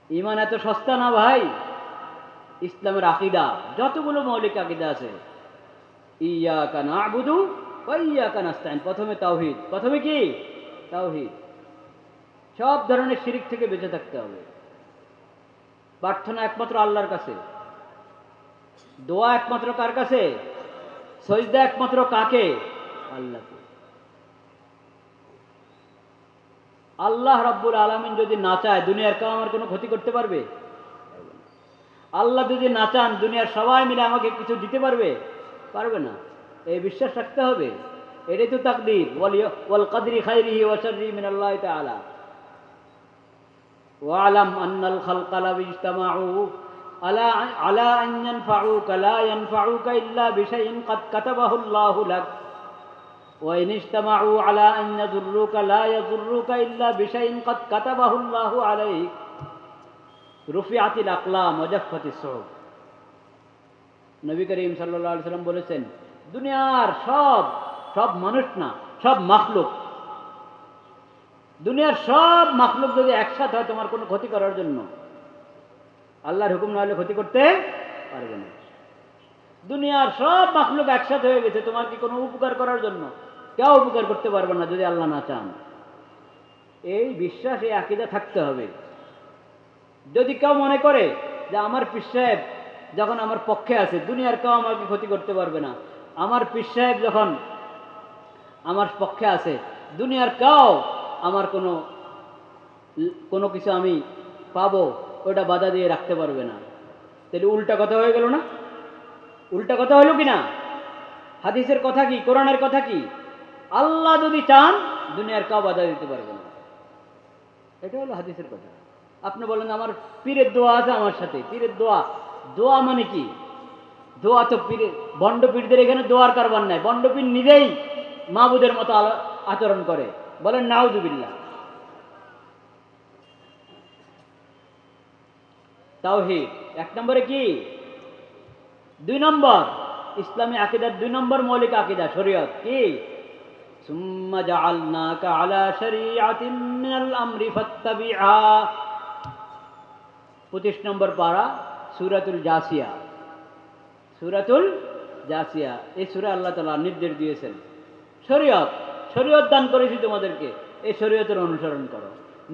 ইমান এত সস্তা না ভাই। ইসলামের আকীদা যতগুলো মৌলিক আকীদা আছে, ইয়াকা না'বুদু ওয়া ইয়াকা নাস্তাইন, প্রথমে তাওহীদ। প্রথমে কি? তাওহীদ। সব ধরনের শিরিক থেকে বেঁচে থাকতে হবে। প্রার্থনা একমাত্র আল্লাহর কাছে, দোয়া একমাত্র কার কাছে? সজদা একমাত্র কাকে? আল্লাহকে। আল্লাহ রাব্বুল আলামিন যদি না চায় দুনিয়ার কেউ আমার কোনো ক্ষতি করতে পারবে? আল্লাহ যদি না চান দুনিয়ার সবাই মিলে আমাকে কিছু দিতে পারবে? পারবে না। এই বিশ্বাস রাখতে হবে। এটাই তো তাকদীর। ওয়াল কদরি খাইরিহি ওয়া শাররিহি মিনাল্লাহি তাআলা। ওয়ালাম আন্নাল খালকা লাউ ইজতামাউ আলা আন ইয়ানফাউকা লা ইয়ানফাউকা ইল্লা বিশাইইন কাদ কাতাবাহু আল্লাহু লাক ওয়া ইন ইজতামাউ আলা আন ইয়াদুররুকা লা ইয়াদুররুকা ইল্লা বিশাইইন কাদ কাতাবাহু আল্লাহু আলাইক রুফিআতিল আকলাম ওয়া জাফফাতিস সুহুফ। নবী করিম সাল্লাল্লাহু আলাইহি সাল্লাম বলেছেন, দুনিয়ার সব মানুষ না, সব মাখলুক, দুনিয়ার সব মাখলুক যদি একসাথে হয় তোমার কোনো ক্ষতি করার জন্য, আল্লাহর হুকুম না হলে ক্ষতি করতে পারবে না। দুনিয়ার সব মাখলুক একসাথে হয়ে গেছে তোমার কি কোনো উপকার করার জন্য, কেউ উপকার করতে পারবে না যদি আল্লাহ না চান। এই বিশ্বাস, এই আকীদা থাকতে হবে। যদি কেউ মনে করে যে আমার পীর সাহেব যখন আমার পক্ষে আছে দুনিয়ার কেউ আমাকে ক্ষতি করতে পারবে না, আমার পীর সাহেব যখন আমার পক্ষে আছে দুনিয়ার কেউ আমার কোনো কিছু আমি পাবো ওটা বাধা দিয়ে রাখতে পারবে না, তাহলে উল্টা কথা হয়ে গেল না? উল্টা কথা হলো কি না? হাদিসের কথা কি, কোরআনের কথা কি? আল্লাহ যদি চান দুনিয়ার কেউ বাধা দিতে পারবে না, এটা হলো হাদিসের কথা। আপনি বলেন আমার পীরের দোয়া আছে আমার সাথে, পীরের দোয়া, দোয়া মানে কি? দোয়া তো পীরের, বন্ড পীরদের এখানে দোয়ার কারবার নাই। বন্ড পীর নিজেই মাবুদের মতো আচরণ করে, বলেন নাউজুবিল্লাহ। তাওহীদ এক নম্বরে কি? 2 নম্বর ইসলামী আকীদার 2 নম্বর মৌলিক আকীদা শরীয়ত কি? সুম্মা জাআলনাকা আলা শরীআতিন মিনাল আমরি ফাত্তাবিআ। 25 নম্বর পারা, সূরাতুল জাসিয়া। সূরাতুল জাসিয়া, এই সূরা আল্লাহ তাআলা নির্দেশ দিয়েছেন শরীয়ত দান করেছি তোমাদেরকে, এই শরীয়তের অনুসরণ করো।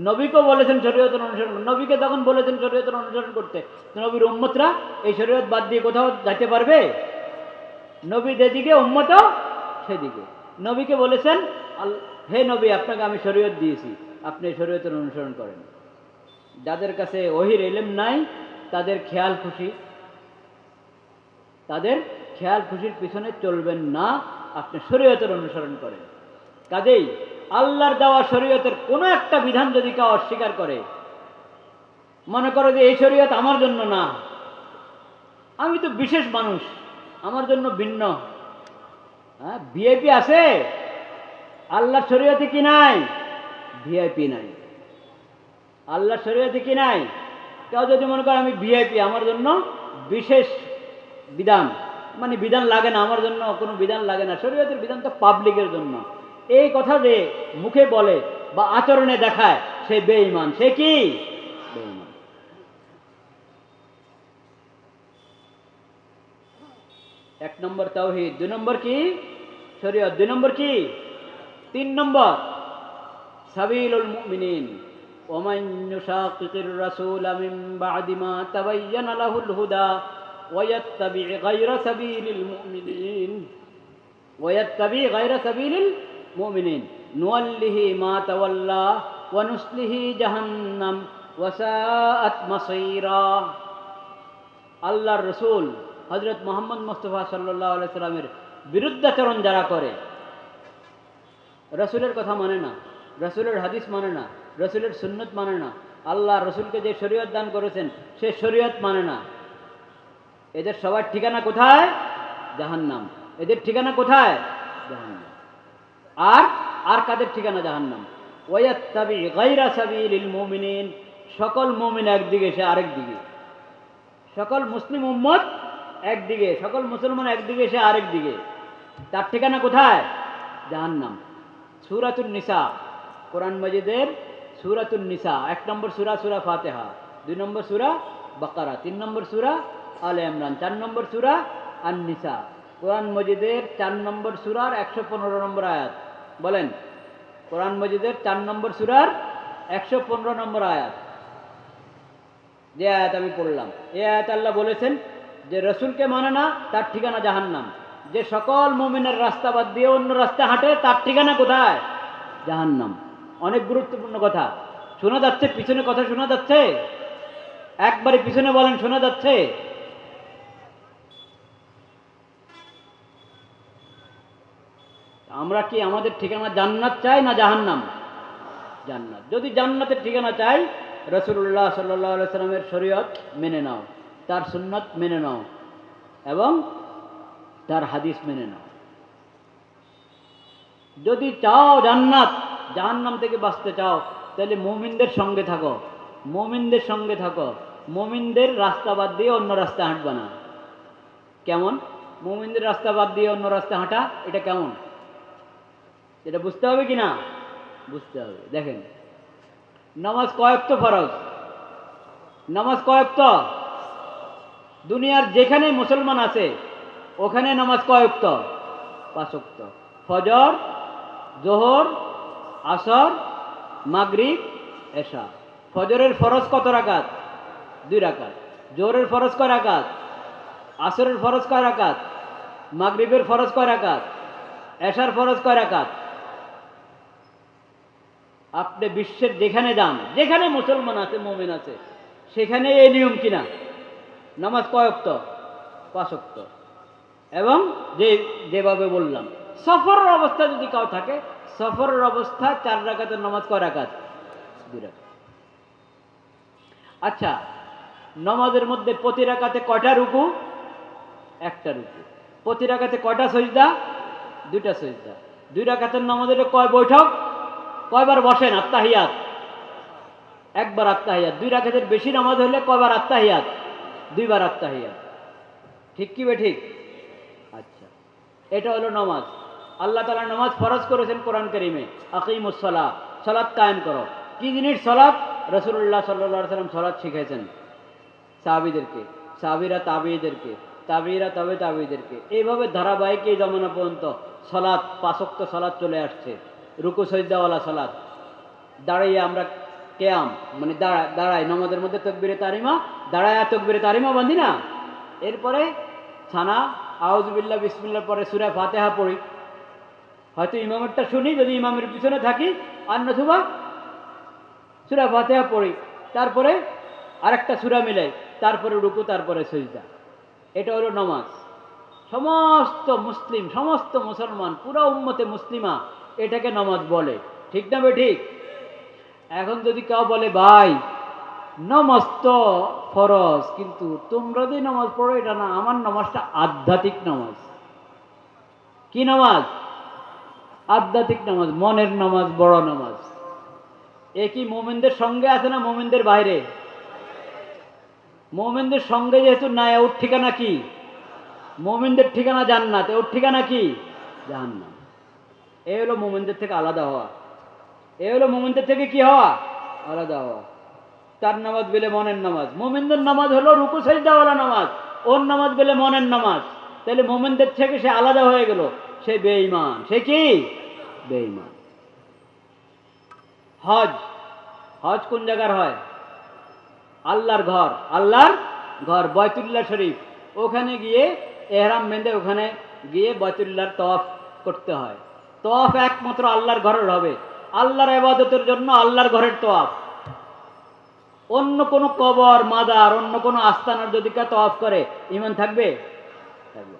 নবীকেও বলেছেন শরীয়তের অনুসরণ। নবীকে তখন বলেছেন শরীয়তের অনুসরণ করতে, নবীর উম্মতরা এই শরীয়ত বাদ দিয়ে কোথাও যেতে পারবে? নবী যেদিকে উম্মতও সেদিকে। নবীকে বলেছেন, হে নবী আপনাকে আমি শরীয়ত দিয়েছি, আপনি শরীয়তের অনুসরণ করেন। যাদের কাছে ওহীর ইলম নাই তাদের খেয়াল খুশির পিছনে চলবেন না, আপনি শরীয়তের অনুসরণ করেন। কাজেই আল্লাহর দেওয়া শরীয়তের কোনো একটা বিধান যদি কেউ অস্বীকার করে, মনে করো যে এই শরীয়ত আমার জন্য না, আমি তো বিশেষ মানুষ, আমার জন্য ভিন্ন। হ্যাঁ, ভিআইপি আছে, আল্লাহর শরীয়তে কি নাই? ভিআইপি নাই। আল্লাহর শরীয়তে কি নাই? কেউ যদি মনে করে আমি ভিআইপি, আমার জন্য বিশেষ বিধান, মানে বিধান লাগে না, আমার জন্য কোনো বিধান লাগে না, শরীয়তের বিধান তো পাবলিকের জন্য, এই কথা যে মুখে বলে বা আচরণে দেখায় সে বেঈমান। সে কি? বেঈমান। এক নম্বর তাওহীদ, 2 নম্বর কি? শরীয়ত। 2 নম্বর কি? 3 নম্বর সাবিলুল মুমিনিন। ওয়ামান ইউশাকিকির রাসূলা মিন বা'দি মা তাবায়্যানা লাহুল হুদা ওয়া ইয়াত্তাবি' গায়রা সাবিলিল মুমিনিন নুওয়াল্লিহি মা তাওয়াল্লা ওয়া নুসলিহি জাহান্নাম ওয়া সাআত মাসীরা। আল্লাহর রাসূল হযরত মুহাম্মদ মুস্তাফা সাল্লাল্লাহু আলাইহি সাল্লামের বিরুদ্ধাচরণ যারা করে, রাসূলের কথা মানে না, রাসূলের হাদিস মানে না, রাসূলের সুন্নত মানে না, আল্লাহ রাসূলকে যে শরীয়ত দান করেছেন সে শরীয়ত মানে না, এদের সবার ঠিকানা কোথায়? জাহান্নাম। এদের ঠিকানা কোথায়? জাহান্নাম। আর কাদের ঠিকানা? জাহান্নাম। ওয়ায়াত্তাবি গায়রা সাবিলিল মুমিনিন, সকল মুমিন একদিকে, সে আরেক দিকে। সকল মুসলিম উম্মত একদিকে, সকল মুসলমান একদিকে, সে আরেক দিকে। তার ঠিকানা কোথায়? জাহান্নাম। সূরাতুন নিসা, কোরআন মাজিদের সূরাতুন নিসা, 1 নম্বর সূরা, সূরা ফাতিহা। 2 নম্বর সূরা বাকারা, 3 নম্বর সূরা আলে ইমরান, 4 নম্বর সূরা আন-নিসা। কোরআন মজিদের 4 নম্বর সূরার 115 নম্বর আয়াত। বলেন, কোরআন মজিদের 4 নম্বর সূরার 115 নম্বর আয়াত। যে আয়াত আমি পড়লাম, এই আয়াত আল্লাহ বলেছেন যে রসুলকে মানে না তার ঠিকানা জাহান্নাম। যে সকল মুমিনের রাস্তা বাদ দিয়ে অন্য রাস্তা হাঁটে তার ঠিকানা কোথায়? জাহান্নাম। অনেক গুরুত্বপূর্ণ কথা। শোনা যাচ্ছে পিছনে কথা শোনা যাচ্ছে? একবারে পিছনে বলেন, শোনা যাচ্ছে? আমরা কি আমাদের ঠিকানা জান্নাত চাই না জাহান্নাম? জান্নাত। যদি জান্নাতের ঠিকানা চাই, রাসূলুল্লাহ সাল্লাল্লাহু আলাইহি সাল্লামের শরীয়ত মেনে নাও, তার সুন্নাত মেনে নাও এবং তার হাদিস মেনে নাও। যদি চাও জান্নাত, জাহান্নাম থেকে বাঁচতে চাও, তাহলে মুমিনদের সঙ্গে থাকো, মুমিনদের সঙ্গে থাকো। মুমিনদের রাস্তা বাদ দিয়ে অন্য রাস্তা হাঁটবা না। কেমন? মুমিনদের রাস্তা বাদ দিয়ে অন্য রাস্তা হাঁটা, এটা কেমন? এটা বুঝতে হবে কি না? বুঝতে হবে। দেখেন, নামাজ কয় ওয়াক্ত ফরজ? নামাজ কয় ওয়াক্ত? দুনিয়ার যেখানে মুসলমান আছে ওখানে নামাজ কয় ওয়াক্ত? 5 ওয়াক্ত। ফজর, জোহর, আসর, মাগরিব, এশা। ফজরের ফরজ কত রাকাত? 2 রাকাত। জোহরের ফরজ কয় রাকাত? আসরের ফরজ কয় রাকাত? মাগরিবের ফরজ কয় রাকাত? এশার ফরজ কয় রাকাত? আপনি বিশ্বের যেখানে যান, যেখানে মুসলমান আছে, মুমিন আছে, সেখানে এই নিয়ম কিনা? নামাজ কয় ওয়াক্ত? 5 ওয়াক্ত। এবং যেভাবে বললাম, সফরের অবস্থা যদি কাউ থাকে, সফরের অবস্থা 4 রাকাতের নামাজ কয় রাকাত? 2 রাকাত। আচ্ছা, নামাজের মধ্যে প্রতি রাকাতে কয়টা রুকু? 1টা রুকু। প্রতি রাকাতে কয়টা সিজদা? 2টা সিজদা। 2 রাকাতের নামাজের কয় বৈঠক? কয়বার বসেন? আত্তাহিয়াত। 1বার আত্তাহিয়াত। 2 রাকাতের বেশি নামাজ হলে কয়বার আত্তাহিয়াত? 2বার আত্তাহিয়াত। ঠিক কি বে ঠিক? আচ্ছা, এটা হলো নামাজ। আল্লাহ তাআলা নামাজ ফরজ করেছেন কোরআন কারীমে, আকিমুস সালাহ, সালাত কায়েম করো। কি জিনিস সালাত? রাসূলুল্লাহ সাল্লাল্লাহু আলাইহি ওয়াসাল্লাম সালাত শিখাইছেন সাহাবীদেরকে, সাহাবীরা তাবেঈদেরকে, তাবেঈরা তবে তাবেঈদেরকে। এইভাবে ধারাবাহিক এই জামানা পর্যন্ত সালাত, 5 ওয়াক্ত সালাত চলে আসছে। রুকু সাজদাওয়ালা সালাত। দাঁড়িয়ে আমরা কিয়াম, মানে দাঁড়ায় নামাজের মধ্যে তাকবীরে তাহরিমা, দাঁড়ায় তাকবীরে তাহরিমা বাঁধি না? এরপরে ছানা আউযুবিল্লাহ বিসমিল্লাহ পরে সূরা ফাতিহা পড়ি। হয়তো ইমামেরটা শুনি যদি ইমামের পিছনে থাকি, আর নতুবা সূরা ফাতিহা পড়ি, তারপরে আরেকটা সূরা মিলাই, তারপরে রুকু, তারপরে সিজদা। এটা হলো নামাজ। সমস্ত মুসলিম, সমস্ত মুসলমান, পুরো উম্মতে মুসলিমা এটাকে নামাজ বলে। ঠিক না বে ঠিক? এখন যদি কেউ বলে ভাই নামাজ তো ফরজ, কিন্তু তোমরা যে নামাজ পড়ো এটা না, আমার নামাজটা আধ্যাত্মিক নামাজ। কি নামাজ? আধ্যাত্মিক নামাজ, মনের নামাজ, বড় নামাজ। এ কি মুমিনদের সঙ্গে আছে না মুমিনদের বাইরে? মুমিনদের সঙ্গে যেহেতু নাই, ওর ঠিকানা কি? মুমিনদের ঠিকানা জান্নাত, ওর ঠিকানা কি? জাহান্নাম। এই হলো মুমিনদের থেকে আলাদা হওয়া। এই হলো মুমিনদের থেকে কি হওয়া? আলাদা হওয়া। তার নামাজ বলে মনের নামাজ। মুমিনদের নামাজ হলো রুকু সাজদাওয়ালা নামাজ, ওর নামাজ বলে মনের নামাজ। তাহলে মুমিনদের থেকে সে আলাদা হয়ে গেল, সে বেঈমান। সে কি? বেঈমান। হজ, হজ কোন জায়গার হয়? আল্লাহর ঘর, আল্লাহর ঘর বাইতুল্লাহ শরীফ। ওখানে গিয়ে এহরাম বেঁধে ওখানে গিয়ে বাইতুল্লাহর তওয়াফ করতে হয়। তওয়াফ একমাত্র আল্লাহর ঘরের হবে, আল্লাহর ইবাদতের জন্য আল্লাহর ঘরের তওয়াফ। অন্য কোনো কবর, মাজার, অন্য কোনো আস্তানার যদি কেউ তওয়াফ করে, ঈমান থাকবে? থাকবে।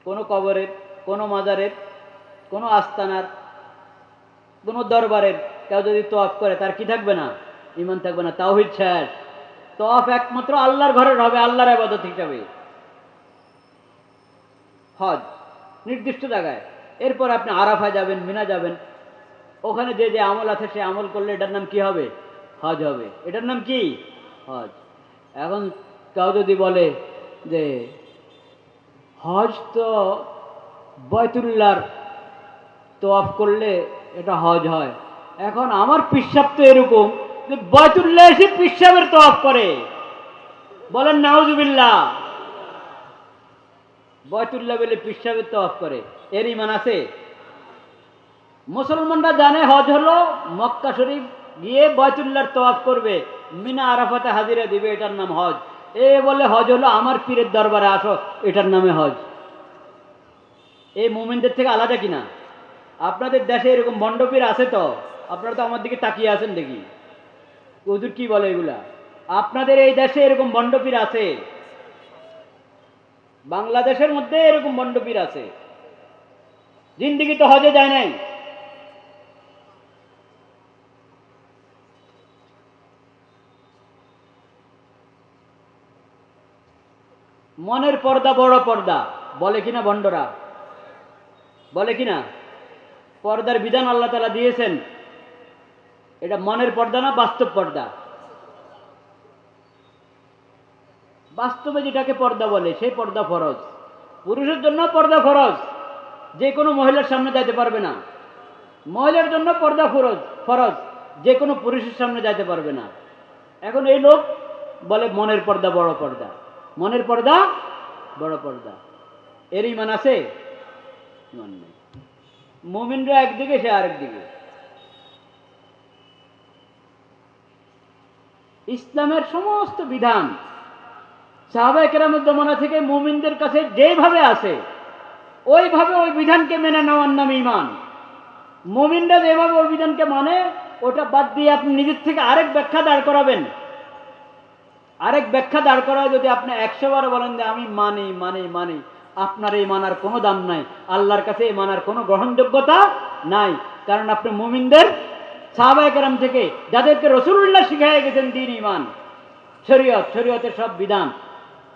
কোনো কবরের, কোনো মাজারের, কোনো আস্তানার, কোনো দরবারের কেউ যদি তওয়াফ করে, তার কি থাকবে না? ঈমান থাকবে না। তাওহীদ শেষ। তওয়াফ একমাত্র আল্লাহর ঘরের হবে, আল্লাহর ইবাদত হিসাবে। হজ নির্দিষ্ট জায়গায়। এরপর আপনি আরাফায় যাবেন, মিনা যাবেন, ওখানে যে যে আমল আছে সে আমল করলে এটার নাম কি হবে? হজ হবে। এটার নাম কি? হজ। এখন কেউ যদি বলে যে হজ তো বাইতুল্লাহর তওয়াফ করলে এটা হজ হয়, এখন আমার পিসাব তো এরকম বাইতুল্লাহ এসে পিশাবের তওয়াফ করে, বলেন নাউজুবিল্লাহ। বাইতুল্লাহ বলে পিশাবের তওয়াফ করে, এর ঈমান আছে? মুসলমানরা জানে হজ হলো মক্কা শরীফ গিয়ে বাইতুল্লাহর তওয়াফ করবে, মিনা আরাফাতে হাজিরা দিবে, এটার নাম হজ। এ বলে হজ হলো আমার পীরের দরবারে আসো, এটার নামে হজ। এই মুমিনদের থেকে আলাদা কিনা? আপনাদের দেশে এরকম ভণ্ডপীর আছে তো? আপনারা তো আমার দিকে তাকিয়ে আছেন দেখি, হুজুর কি বলে এগুলা? আপনাদের এই দেশে এরকম ভণ্ডপীর আছে? বাংলাদেশের মধ্যে এরকম ভণ্ডপীর আছে, জিন্দিগি তো হজে যায় নাই। মনের পর্দা বড় পর্দা বলে কিনা ভণ্ডরা? বলে কিনা? পর্দার বিধান আল্লাহ তাআলা দিয়েছেন, এটা মনের পর্দা না বাস্তব পর্দা? বাস্তবে যেটাকে পর্দা বলে সেই পর্দা ফরজ। পুরুষের জন্য পর্দা ফরজ, যে কোনো মহিলার সামনে যাইতে পারবে না। মহিলার জন্য পর্দা ফরজ, ফরজ, যে কোনো পুরুষের সামনে যাইতে পারবে না। এখন এই লোক বলে মনের পর্দা বড় পর্দা, মনের পর্দা বড় পর্দা। এর ঈমান আছে? ঈমান নেই। মুমিনরা একদিকে, সে আরেকদিকে। ইসলামের সমস্ত বিধান সাহাবায়ে কেরামের জমানা থেকে মুমিনদের কাছে যেভাবে আছে ওইভাবে ওই বিধানকে মেনে নেওয়ার নাম ঈমান। মুমিনরা যেভাবে ওই বিধানকে মানে, ওটা বাদ দিয়ে আপনি নিজের থেকে আরেক ব্যাখ্যা দাঁড় করাবেন, আরেক ব্যাখ্যা দাঁড় করায় যদি আপনি 100 বার বলেন যে আমি মানি মানি মানি, আপনার এই মানার কোনো দাম নাই, আল্লাহর কাছে এই মানার কোনো গ্রহণযোগ্যতা নাই। কারণ আপনি মুমিনদের সাহাবায়ে কেরাম থেকে যাদেরকে রাসূলুল্লাহ শিখাইয়া গেছেন দ্বীন, ঈমান, শরীয়ত, শরীয়তের সব বিধান,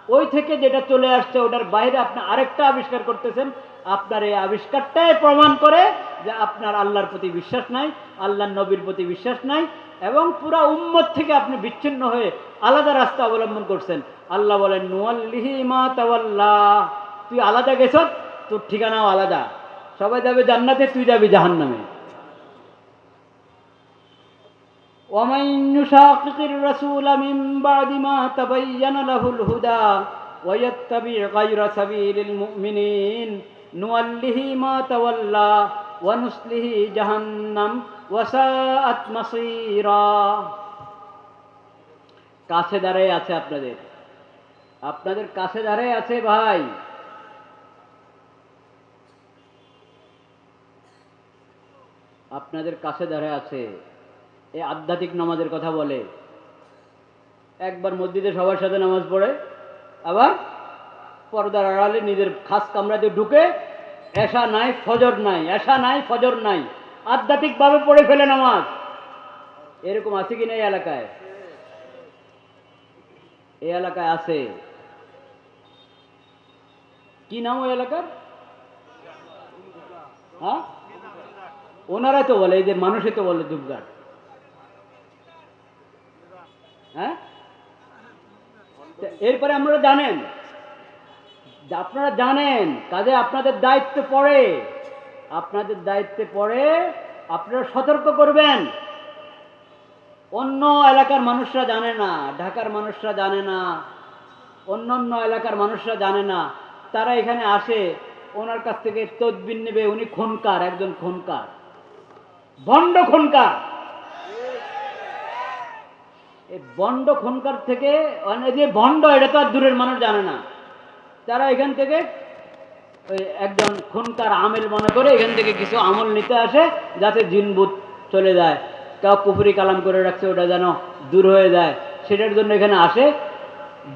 ওই থেকে যেটা চলে আসছে ওটার বাইরে আপনি আরেকটা আবিষ্কার করতেছেন। আপনার এই আবিষ্কারটাই প্রমাণ করে যে আপনার আল্লাহর প্রতি বিশ্বাস নাই, আল্লাহর নবীর প্রতি বিশ্বাস নাই, এবং পুরা উম্মত থেকে আপনি বিচ্ছিন্ন হয়ে আলাদা রাস্তা অবলম্বন করছেন। আল্লাহ বলেন নুয়াল্লিহি মা তাওয়াল্লা, তুই আলাদা গেছ, তোর ঠিকানাও আলাদা। সবাই যাবে জান্নাতে, তুই যাবি জাহান্নামে। ومن يشاقق الرسول من بعد ما تبين له الهدى ويتبع غير سبيل المؤمنين نوله ما تولى ونصله جهنم وساءت مصيرا। কাছে দাঁড়ায় আছে আপনাদের, আপনাদের কাছে দাঁড়ায় আছে ভাই। আপনাদের কাছে দাঁড়ায় আছে। এই আধ্যাত্মিক নামাজের কথা বলে, একবার মসজিদে সবার সাথে নামাজ পড়ে, আবার পর্দার আড়ালে নিজের খাস কামরাতে ঢুকে এশা নাই ফজর নাই, এশা নাই ফজর নাই, আধ্যাত্মিকভাবে পড়ে ফেলে নামাজ। এরকম আছে কি না এই এলাকায়? এই এলাকায় আছে। কি নাম ওই এলাকার? হ্যাঁ, ওনারাই তো বলে, এই যে মানুষই তো বলে দুবঘাট। হ্যাঁ, এরপরে আপনারা জানেন, আপনারা জানেন কাজে আপনাদের দায়িত্ব পড়ে, আপনাদের দায়িত্বে পড়ে আপনারা সতর্ক করবেন। অন্য এলাকার মানুষরা জানে না, ঢাকার মানুষরা জানে না, অন্য অন্য এলাকার মানুষরা জানে না, তারা এখানে আসে, ওনার কাছ থেকে তদবির নেবে। উনি খুনকার, একজন খুনকার, ভণ্ড খুনকার। এই ভণ্ড খুনকার থেকে যে ভণ্ড, এটা তো আর দূরের মানুষ জানে না। তারা এখান থেকে ওই একজন খুনকার আমেল মনে করে এখান থেকে কিছু আমল নিতে আসে, যাতে জিনভূত চলে যায়। কেউ কুফরি কালাম করে রাখছে, ওটা যেন দূর হয়ে যায়, সেটার জন্য এখানে আসে।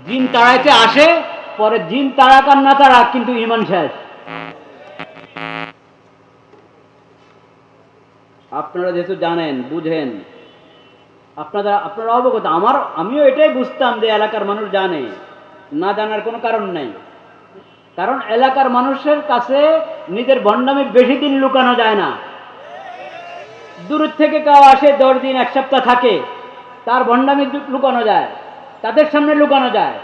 জিন তাড়াইতে আসে, পরে জিন তাড়াক আর না তাড়াক, কিন্তু ঈমান শেষ। আপনারা যেহেতু জানেন, বুঝেন, আপনারা অবগত। আমিও এটাই বুঝতাম যে এলাকার মানুষ জানে, না জানার কোনো কারণ নাই। কারণ এলাকার মানুষের কাছে নিজের ভণ্ডামি বেশি দিন লুকানো যায় না। দূর থেকে কেউ আসে, 10 দিন 1 সপ্তাহ থাকে, তার ভণ্ডামি লুকানো যায়, তাদের সামনে লুকানো যায়।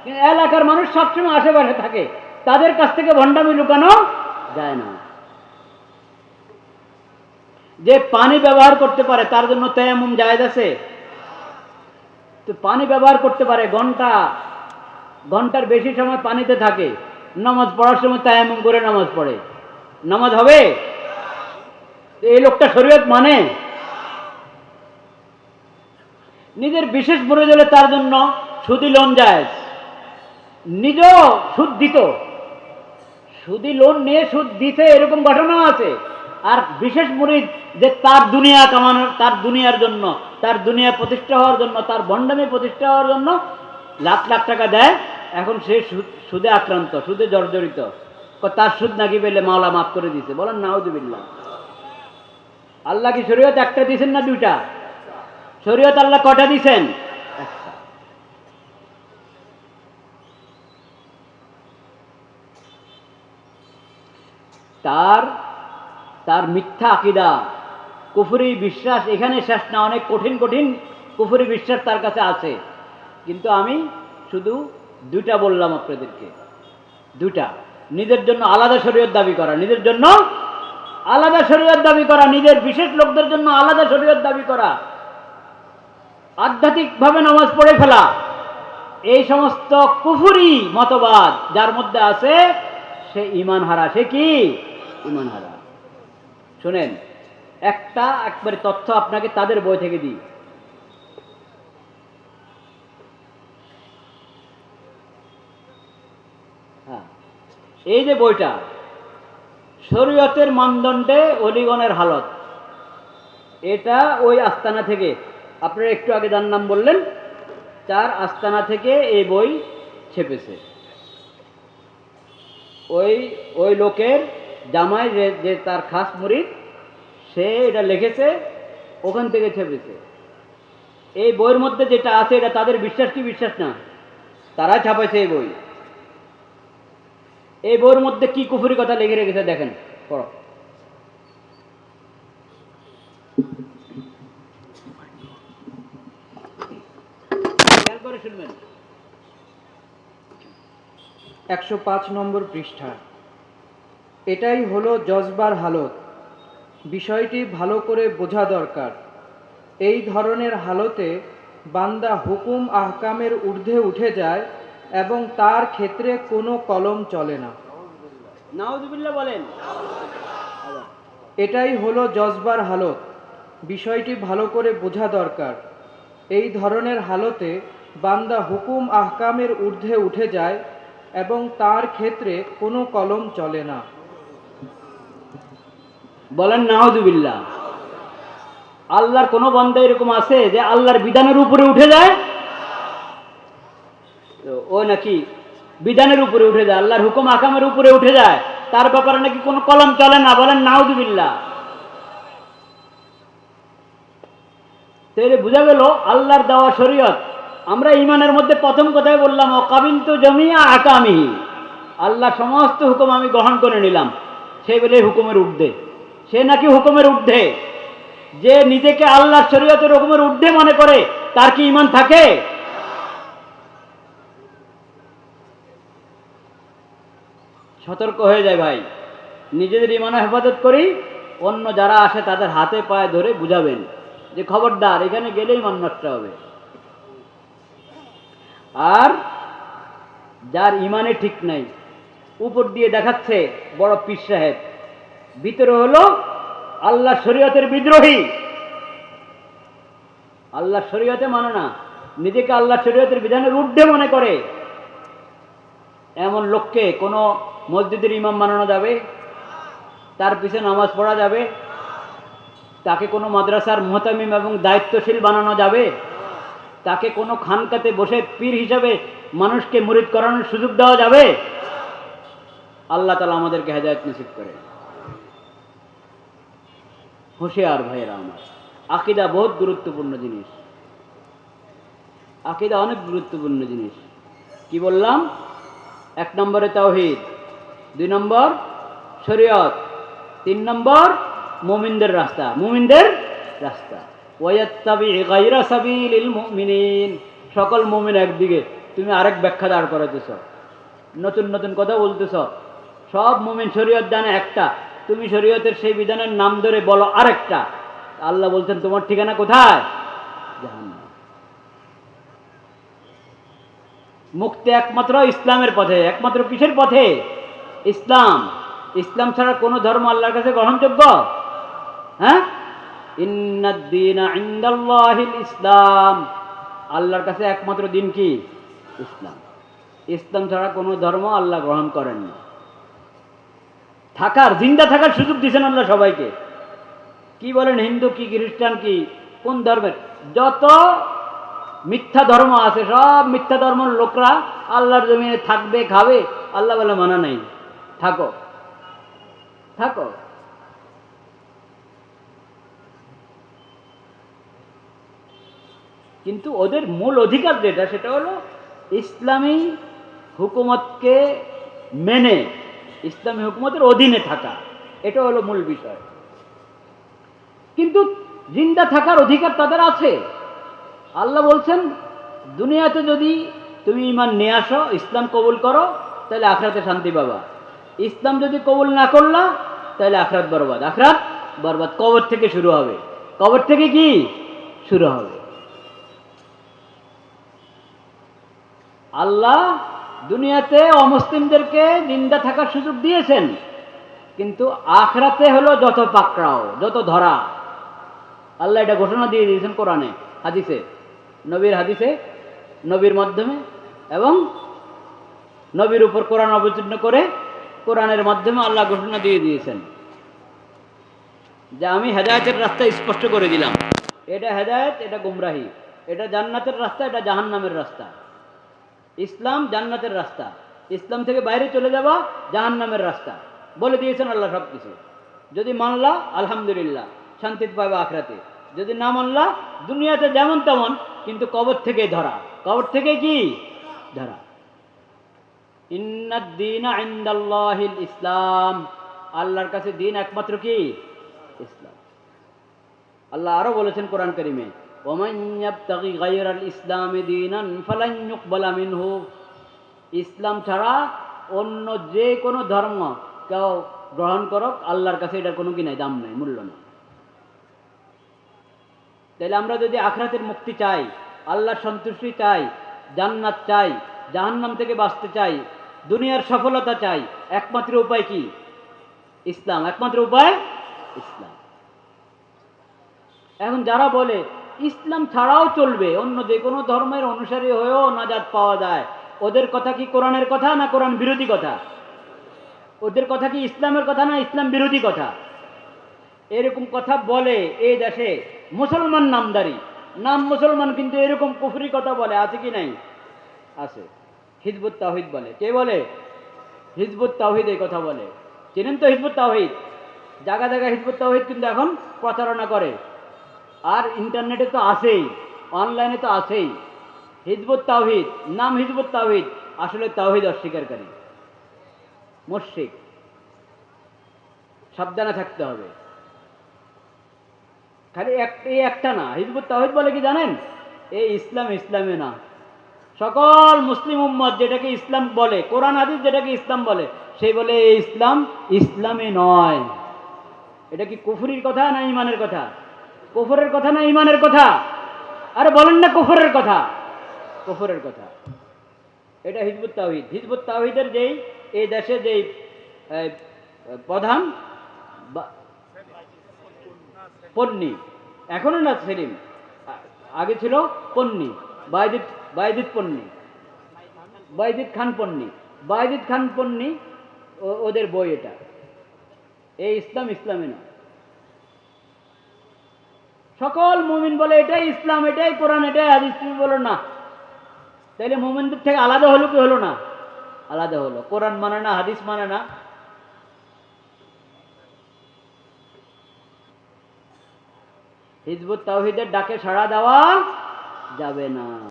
কিন্তু এলাকার মানুষ সবসময় আশেপাশে থাকে, তাদের কাছ থেকে ভণ্ডামি লুকানো যায় না। যে পানি ব্যবহার করতে পারে তার জন্য তায়াম্মুম জায়েজ আছে? তো পানি ব্যবহার করতে পারে, ঘন্টার বেশি সময় পানিতে থাকে, নামাজ পড়ার সময় তায়াম্মুম করে নামাজ পড়ে, নামাজ হবে? এই লোকটা শরীয়ত মানে? নিজের বিশেষ প্রয়োজনে তার জন্য সুদি লোন জায়েজ, নিজেও সুদ দিত, সুদি লোন নিয়ে সুদ দিতে, এরকম ঘটনা আছে। আর বিশেষ মুরিদ যে তার দুনিয়া কামানোর, তার দুনিয়ার জন্য, তার দুনিয়া প্রতিষ্ঠা হওয়ার জন্য, তার ভণ্ডামি প্রতিষ্ঠা হওয়ার জন্য লাখ লাখ টাকা দেয়, এখন সে সুদে আক্রান্ত, সুদে জর্জরিত। তার সুদ নাকি পেলে মাওলা মাফ করে দিছে, বলেন নাউযুবিল্লাহ। আল্লাহ কি শরীয়ত একটা দিয়েছেন না দুইটা? শরীয়ত আল্লাহ কটা দিয়েছেন? একটা। তার মিথ্যা আকীদা, কুফরি বিশ্বাস এখানে শেষ না, অনেক কঠিন কঠিন কুফরি বিশ্বাস তার কাছে আছে। কিন্তু আমি শুধু দুইটা বললাম আপনাদেরকে, দুইটা। নিজের জন্য আলাদা শরীয়ত দাবি করা, নিজের জন্য আলাদা শরীয়ত দাবি করা, নিজের বিশেষ লোকদের জন্য আলাদা শরীয়ত দাবি করা, আধ্যাত্মিকভাবে নামাজ পড়ে ফেলা, এই সমস্ত কুফরি মতবাদ যার মধ্যে আছে সে ঈমান হারা। সে কি? ঈমান হারা। শুনেন, একবারে তথ্য আপনাকে তাদের বই থেকে দিই। হ্যাঁ, এই যে বইটা, শরীয়তের মানদণ্ডে অলিগণের হালত, এটা ওই আস্তানা থেকে, আপনারা একটু আগে যার নাম বললেন, তার আস্তানা থেকে এই বই ছেপেছে। ওই লোকের জামাই যে তার খাস মুরিদ, সে এটা লিখেছে, ওখান থেকে ছেপেছে। এই বইয়ের মধ্যে যেটা আছে এটা তাদের বিশ্বাস কি বিশ্বাস না? তারা ছাপাইছে এই বই। এই বইয়ের মধ্যে কি কুফরি কথা লিখে রেখেছে দেখেন, পড়ো। খেয়াল করে শুনবেন। 105 নম্বর পৃষ্ঠা। এটাই হলো জজবার হালত, বিষয়টি ভালো করে বোঝা দরকার। এই ধরনের হালতে বান্দা হুকুম আহকামের ঊর্ধ্বে উঠে যায় এবং তার ক্ষেত্রে কোনো কলম চলে না। নাউযুবিল্লাহ বলেন। এটাই হলো জজবার হালত, বিষয়টি ভালো করে বোঝা দরকার। এই ধরনের হালতে বান্দা হুকুম আহকামের ঊর্ধ্বে উঠে যায় এবং তার ক্ষেত্রে কোনো কলম চলে না। বলেন নাউযুবিল্লাহ। আল্লাহর কোন বান্দা এরকম আছে যে আল্লাহর বিধানের উপরে উঠে যায়? ও নাকি বিধানের উপরে উঠে যায়, আল্লাহর হুকুম আহকামের উপরে উঠে যায়, তার ব্যাপারে নাকি কোনো কলম চলে না। বলেন নাউযুবিল্লাহ। তাহলে বোঝা গেল আল্লাহর দেওয়া শরীয়ত। আমরা ঈমানের মধ্যে প্রথম কথাই বললাম, ওয়াকাবিলতু জামিআ আহকামিহি, আল্লাহ সমস্ত হুকুম আমি গ্রহণ করে নিলাম। সে বলে হুকুমের ঊর্ধ্বে, সে নাকি হুকুমের ঊর্ধ্বে। যে নিজেকে আল্লাহর শরীয়তের হুকুমের ঊর্ধ্বে মনে করে, তার কি ঈমান থাকে? সতর্ক হয়ে যায় ভাই, নিজেদের ঈমানের হেফাজত করি, অন্য যারা আসে তাদের হাতে পায়ে ধরে বুঝাবেন যে খবরদার, এখানে গেলেই মান নষ্ট হবে। আর যার ঈমানে ঠিক নাই, উপর দিয়ে দেখাচ্ছে বড় পীর সাহেব, ভিতরে হলো আল্লাহ শরীয়তের বিদ্রোহী। আল্লাহ শরীয়তে মানে না, নিজেকে আল্লাহ শরীয়তের বিধানের ঊর্ধ্বে মনে করে, এমন লোককে কোনো মসজিদের ইমাম বানানো যাবে? তার পিছনে নামাজ পড়া যাবে? তাকে কোনো মাদ্রাসার মুহতামিম এবং দায়িত্বশীল বানানো যাবে? তাকে কোনো খানকাতে বসে পীর হিসাবে মানুষকে মুরিদ করানোর সুযোগ দেওয়া যাবে? আল্লাহ তাআলা আমাদেরকে হেদায়েত নসিব করে। হুঁশিয়ার ভাইয়েরা আমার, আকীদা বহুত গুরুত্বপূর্ণ জিনিস। আকীদা অনেক গুরুত্বপূর্ণ জিনিস। কি বললাম? 1 নম্বরে তাওহীদ, 2 নম্বর শরীয়ত, 3 নম্বর মুমিনদের রাস্তা। মুমিনদের রাস্তা, ওয়ায়াত্তাবি গায়রা সাবিলিল মুমিনিন, সকল মুমিন একদিকে, তুমি আরেক ব্যাখ্যা দাঁড় করাতেছ, নতুন নতুন কথা বলতেছ। সব মুমিন শরীয়ত জানে একটা, তুমি শরীয়তের সেই বিধানের নাম ধরে বলো আরেকটা। আল্লাহ বলছেন তোমার ঠিকানা কোথায়? জাহান্নাম। মুক্তি একমাত্র ইসলামের পথে। একমাত্র কিসের পথে? ইসলাম। ইসলাম ছাড়া কোনো ধর্ম আল্লাহর কাছে গ্রহণযোগ্য? হ্যাঁ, ইন্নাদ-দীনা ইনদাল্লাহিল ইসলাম। আল্লাহর কাছে একমাত্র দিন কি? ইসলাম। ইসলাম ছাড়া কোনো ধর্ম আল্লাহ গ্রহণ করেন না। থাকার, জিন্দা থাকার সুযোগ দিয়েছেন আল্লাহ সবাইকে। কি বলেন, হিন্দু কি, খ্রিস্টান কি, কোন ধর্মের যত মিথ্যা ধর্ম আছে, সব মিথ্যা ধর্মের লোকরা আল্লাহর জমিনে থাকবে, খাবে। আল্লাহ বলে মানা নাই, থাকো থাকো। কিন্তু ওদের মূল অধিকার যেটা, সেটা হলো ইসলামী হুকুমতকে মেনে ইসলামী হুকুমতের অধীনে থাকা। এটা হলো মূল বিষয়। কিন্তু জিন্দা থাকার অধিকার তাদের আছে। আল্লাহ বলছেন, দুনিয়াতে যদি তুমি ঈমান নিয়ে আসো, ইসলাম কবুল করো, তাহলে আখিরাতে শান্তি পাবা। ইসলাম যদি কবুল না করলা, তাহলে আখিরাত বরবাদ। আখিরাত বরবাদ কবর থেকে শুরু হবে। কবর থেকে কি শুরু হবে? আল্লাহ দুনিয়াতে অমুসলিমদেরকে জিন্দা থাকার সুযোগ দিয়েছেন, কিন্তু আখিরাতে হলো যত পাকড়াও, যত ধরা। আল্লাহ এটা ঘোষণা দিয়ে দিয়েছেন কোরআনে, হাদিসে, নবীর হাদিসে, নবীর মাধ্যমে, এবং নবীর উপর কোরআন অবতীর্ণ করে কোরআনের মাধ্যমে আল্লাহ ঘোষণা দিয়ে দিয়েছেন যে আমি হেদায়েতের রাস্তা স্পষ্ট করে দিলাম। এটা হেদায়েত, এটা গুমরাহি। এটা জান্নাতের রাস্তা, এটা জাহান্নামের রাস্তা। ইসলাম জান্নাতের রাস্তা, ইসলাম থেকে বাইরে চলে যাওয়া জাহান্নামের রাস্তা। বলে দিয়েছেন আল্লাহ সব কিছু। যদি মানলা আলহামদুলিল্লাহ, শান্তিতে পাবে আখিরাতে। যদি না মানলা, দুনিয়াতে যেমন তেমন, কিন্তু কবর থেকে ধরা। কবর থেকে কি ধরা? ইন্নাদ-দীনা ইনদাল্লাহিল ইসলাম। আল্লাহর কাছে দিন একমাত্র কি? ইসলাম। আল্লাহ আরো বলেছেন কোরআন কারীমে, ওমান ইয়াবতাগি গায়রাল ইসলামি দীনান ফালান ইউকবালা মিনহু। ইসলাম ছাড়া অন্য যে কোনো ধর্ম কেউ গ্রহণ করুক, আল্লাহর কাছে এটার কোনো কি নাই, দাম নাই, মূল্য নাই। তাহলে আমরা যদি আখিরাতের মুক্তি চাই, আল্লাহর সন্তুষ্টি চাই, জান্নাত চাই, জাহান্নাম থেকে বাঁচতে চাই, দুনিয়ার সফলতা চাই, একমাত্র উপায় কি? ইসলাম। একমাত্র উপায় ইসলাম। এখন যারা বলে ইসলাম ছাড়াও চলবে, অন্য যে কোনো ধর্মের অনুসারী হয়েও নাজাত পাওয়া যায়, ওদের কথা কি কোরআনের কথা না কোরআন বিরোধী কথা? ওদের কথা কি ইসলামের কথা না ইসলাম বিরোধী কথা? এরকম কথা বলে এই দেশে মুসলমান নামদারি, নাম মুসলমান, কিন্তু এরকম কুফরি কথা বলে, আছে কি নাই? আছে। হিজবুত তাওহীদ বলে। কে বলে? হিজবুত তাওহীদ এই কথা বলে। চেনেন তো হিজবুত তাওহীদ? জায়গা জায়গায় হিজবুত তাওহীদ কিন্তু এখন প্রচারণা করে। আর ইন্টারনেটে তো আছেই, অনলাইনে তো আছেই। হিজবুত তাওহীদ, নাম হিজবুত তাওহীদ, আসলে তাওহীদ অস্বীকারী, মুশরিক। সাবধানে থাকতে হবে। খালি এই একটা না, হিজবুত তাওহীদ বলে কি জানেন? এই ইসলাম ইসলামে না। সকল মুসলিম উম্মত যেটাকে ইসলাম বলে, কোরআন হাদিস যেটাকে ইসলাম বলে, সেই বলে এই ইসলাম ইসলামে নয়। এটা কি কুফরির কথা না ইমানের কথা? কুফরের কথা না ইমানের কথা? আরে বলেন না কুফরের কথা। কুফরের কথা। এটা হিজবুত তাওহীদ। হিজবুত তাওহীদের যেই এই দেশে যেই প্রধান পন্নী, এখনো না সেলিম, আগে ছিল পন্নী, বাইজিদ পন্নী, বাইজিদ খান পন্নী। বাইজিদ খান পন্নী ওদের বই এটা। এই ইসলাম ইসলামে না। সকল মুমিন বলে এটাই ইসলাম, এটাই কোরআন, এটাই হাদিস। তুমি বলো না, তাইলে মুমিনদের থেকে আলাদা হলো কি হলো না? আলাদা হলো। কোরআন মানে না, হাদিস মানে না। হিজবুত তাওহীদের ডাকে সাড়া দেওয়া যাবে না।